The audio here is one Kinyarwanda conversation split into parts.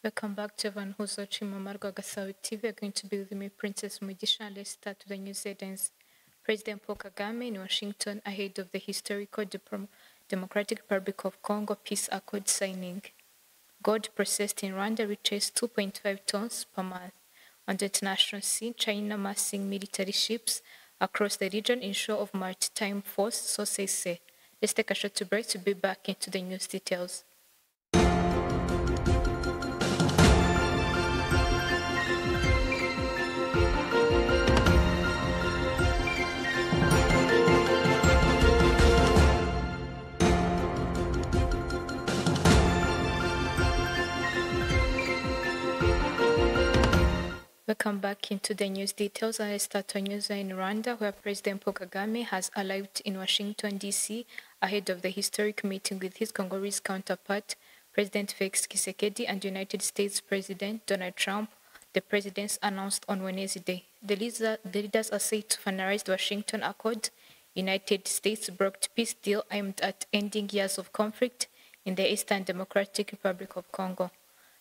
Welcome back to Van Huzo Chimamargo Gasawi TV. We're going to be with me, Princess Mugisha. Let's start with the news headlines. President Paul Kagame in Washington ahead of the historical Democratic Republic of Congo Peace Accord signing. Gold processed in Rwanda reaches 2.5 tons per month. On the international scene, China massing military ships across the region in show of maritime force, sources say. Let's take a short break to be back into the news details. Welcome back into the news details. I start our news in Rwanda, where President Paul Kagame has arrived in Washington, D.C., ahead of the historic meeting with his Congolese counterpart, President Felix Tshisekedi, and United States President Donald Trump, the presidents announced on Wednesday. The leaders are set to finalize the Washington Accord, United States brokered peace deal aimed at ending years of conflict in the Eastern Democratic Republic of Congo.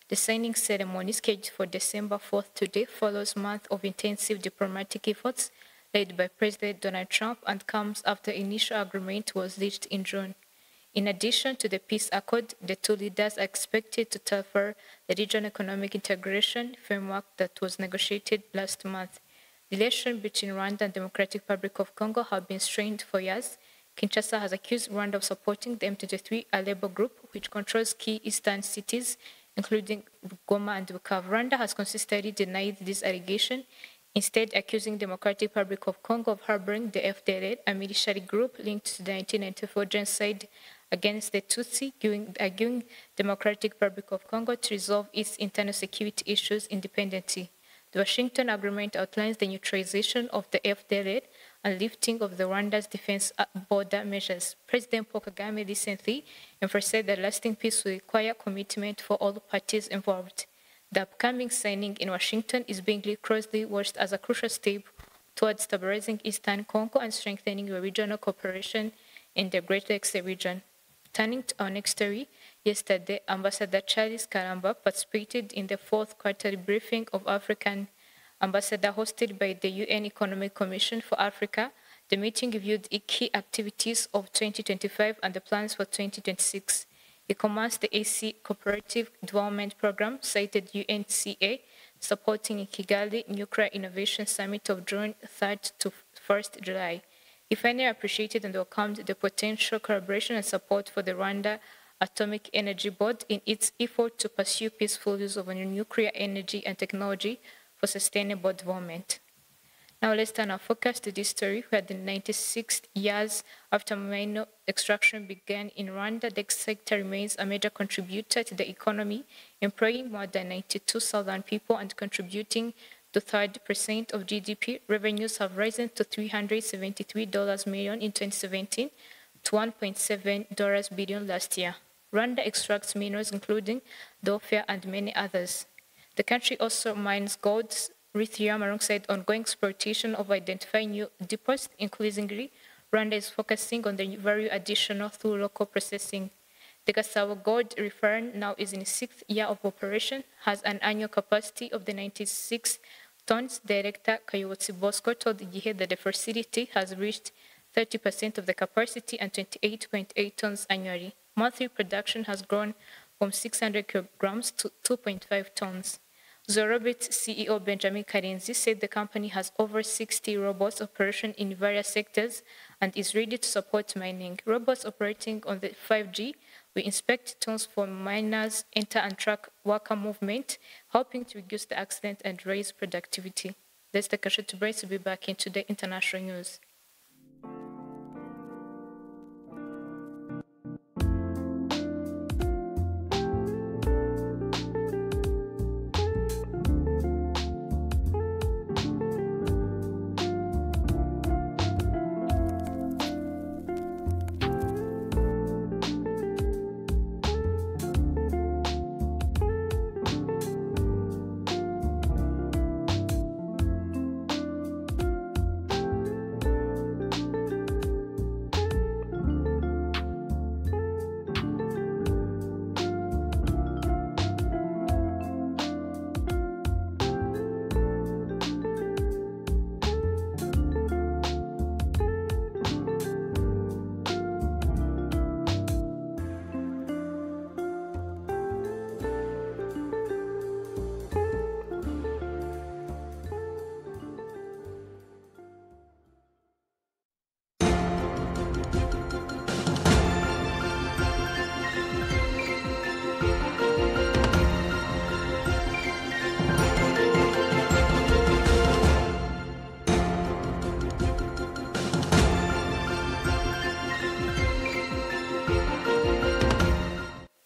The signing ceremony, scheduled for December 4th today, follows months of intensive diplomatic efforts led by President Donald Trump and comes after initial agreement was reached in June. In addition to the peace accord, the two leaders are expected to tackle the regional economic integration framework that was negotiated last month. Relations between Rwanda and Democratic Republic of Congo have been strained for years. Kinshasa has accused Rwanda of supporting the M23 rebel group, which controls key eastern cities, including Goma and Bukavu. Rwanda has consistently denied this allegation, instead accusing Democratic Republic of Congo of harboring the FDLR, a military group linked to the 1994 genocide against the Tutsi, arguing Democratic Republic of Congo to resolve its internal security issues independently. The Washington Agreement outlines the neutralization of the FDLR and lifting of the Rwanda's defense border measures. President Paul Kagame recently emphasized that lasting peace will require commitment for all parties involved. The upcoming signing in Washington is being closely watched as a crucial step towards stabilizing Eastern Congo and strengthening the regional cooperation in the Greater Lakes region. Turning to our next story, yesterday, Ambassador Charles Karamba participated in the fourth quarterly briefing of African Ambassador hosted by the UN Economic Commission for Africa. The meeting reviewed the key activities of 2025 and the plans for 2026. It commenced the AC Cooperative Development Program, cited UNCA, supporting in Kigali Nuclear Innovation Summit of June 3rd to 1st July. He finally appreciated and welcomed the potential collaboration and support for the Rwanda Atomic Energy Board in its effort to pursue peaceful use of nuclear energy and technology for sustainable development. Now let's turn our focus to this story, where the 96 years after mineral extraction began in Rwanda, the sector remains a major contributor to the economy, employing more than 92,000 people and contributing to 30% of GDP. Revenues have risen to $373 million in 2017 to $1.7 billion last year. Rwanda extracts minerals including dolphia and many others. The country also mines gold, lithium, alongside ongoing exploitation of identifying new deposits. Increasingly, Rwanda is focusing on the value additional through local processing. The Gasabo Gold Refinery now is in its sixth year of operation, has an annual capacity of 96 tons. Director Kayotsi Bosco told the GIHE that the facility has reached 30% of the capacity and 28.8 tons annually. Monthly production has grown from 600 kilograms to 2.5 tons. Zorobit CEO Benjamin Karenzi said the company has over 60 robots operating in various sectors and is ready to support mining. Robots operating on the 5G will inspect tools for miners, enter and track worker movement, helping to reduce the accident and raise productivity. Let's take a short break to be back into the international news.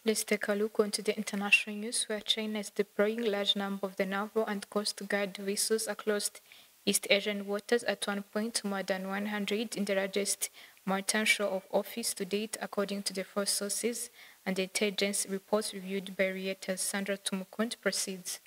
Let's take a look onto the international news where China is deploying large number of the naval and coast guard vessels across East Asian waters, at one point more than 100 in the largest maritime show of office to date, according to the force sources and the intelligence reports reviewed by Reuters. Sandra Tumukunt proceeds.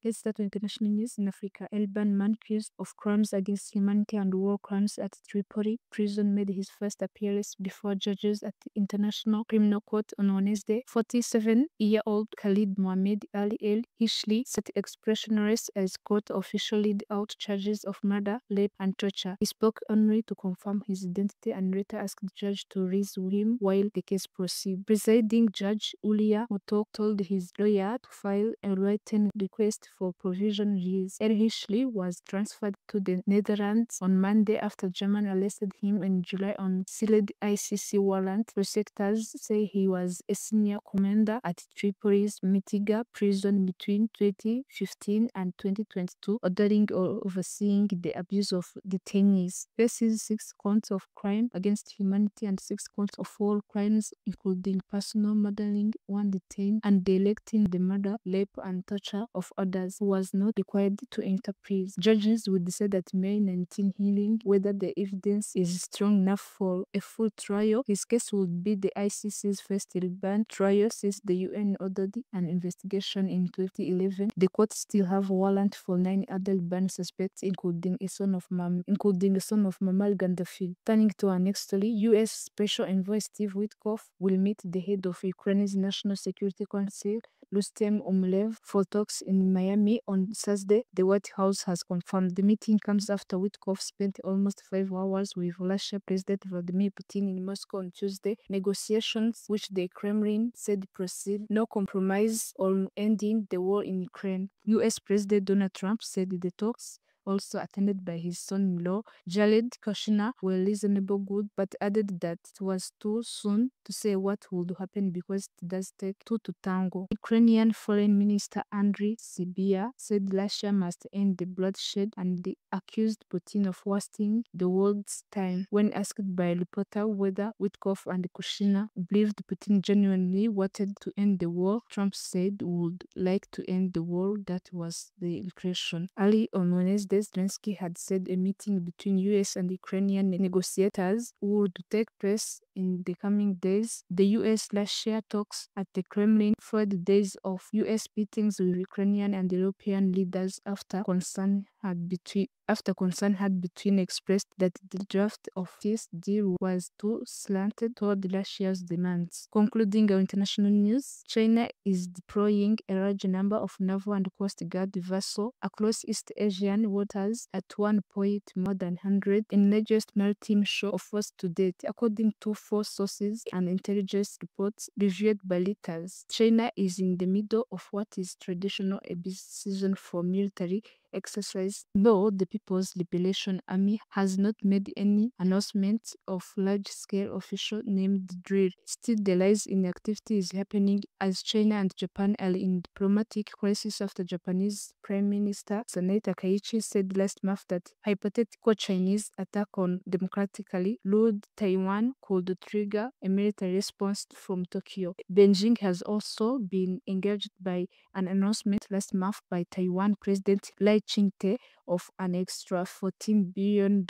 Let's start with international news in Africa. Elban, man accused of crimes against humanity and war crimes at Tripoli prison, made his first appearance before judges at the International Criminal Court on Wednesday. 47-year-old Khalid Mohamed Ali El Hishli set expressionless as court officially laid out charges of murder, rape, and torture. He spoke only to confirm his identity and later asked the judge to release him while the case proceeded. Presiding Judge Ulia Motok told his lawyer to file a written request for provisional release. El Hishli was transferred to the Netherlands on Monday after Germany arrested him in July on sealed ICC warrant. Prosecutors say he was a senior commander at Tripoli's Mitiga prison between 2015 and 2022, ordering or overseeing the abuse of detainees. Faces 6 counts of crime against humanity and 6 counts of war crimes, including personal murdering, 1 detained, and electing the murder, rape, and torture of others. Was not required to enter prison. Judges will decide at May 19 hearing whether the evidence is strong enough for a full trial. His case would be the ICC's first Liban trial since the UN ordered an investigation in 2011. The court still have a warrant for 9 other Liban suspects, including a son of Muammar Gaddafi. Turning to our next story, U.S. Special Envoy Steve Witkoff will meet the head of Ukraine's National Security Council, Rustem Umerov, for talks in Miami on Thursday, the White House has confirmed. The meeting comes after Witkoff spent almost 5 hours with Russian President Vladimir Putin in Moscow on Tuesday. Negotiations, which the Kremlin said proceed, no compromise on ending the war in Ukraine. U.S. President Donald Trump said the talks, also attended by his son-in-law, Jared Kushner, were reasonable good, but added that it was too soon to say what would happen because it does take two to tango. Ukrainian Foreign Minister Andriy Sybiha said Russia must end the bloodshed and accused Putin of wasting the world's time. When asked by a reporter whether Witkoff and Kushner believed Putin genuinely wanted to end the war, Trump said would like to end the war. That was the question. Early on Wednesday, Zelensky had said a meeting between US and Ukrainian negotiators would take place in the coming days. The US-Russia talks at the Kremlin followed days of US meetings with Ukrainian and European leaders after concern had between expressed that the draft of this deal was too slanted toward Russia's demands. Concluding our international news, China is deploying a large number of naval and coast guard vessels across East Asian waters, at one point more than 100, in largest maritime show of force to date, according to force sources and intelligence reports reviewed by Reuters. China is in the middle of what is traditional a busy season for military exercise, though the People's Liberation Army has not made any announcement of large-scale official named drill. Still, the rise in activity is happening as China and Japan are in diplomatic crisis after Japanese Prime Minister Sanae Takaichi said last month that hypothetical Chinese attack on democratically ruled Taiwan could trigger a military response from Tokyo. Beijing has also been engaged by an announcement last month by Taiwan President Lai Ching-te of an extra $40 billion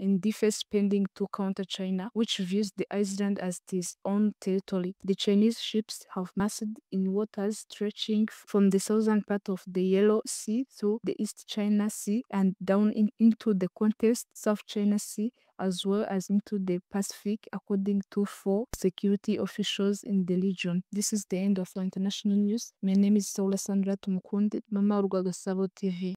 in defense spending to counter China, which views the island as its own territory. The Chinese ships have massed in waters stretching from the southern part of the Yellow Sea to the East China Sea and down into the contested South China Sea, as well as into the Pacific, according to 4 security officials in the region. This is the end of our international news. My name is Saula Sandra Tumukunde, Mama Rwanda'S TV.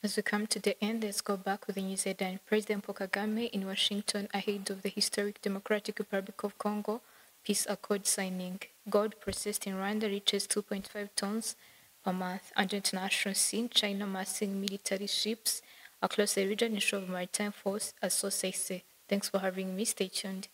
As we come to the end, let's go back with the news headline. President Paul Kagame in Washington ahead of the historic Democratic Republic of Congo peace accord signing. Gold processed in Rwanda reaches 2.5 tons per month. Under international scene, China massing military ships across the region in show of maritime force, as sources say. Thanks for having me. Stay tuned.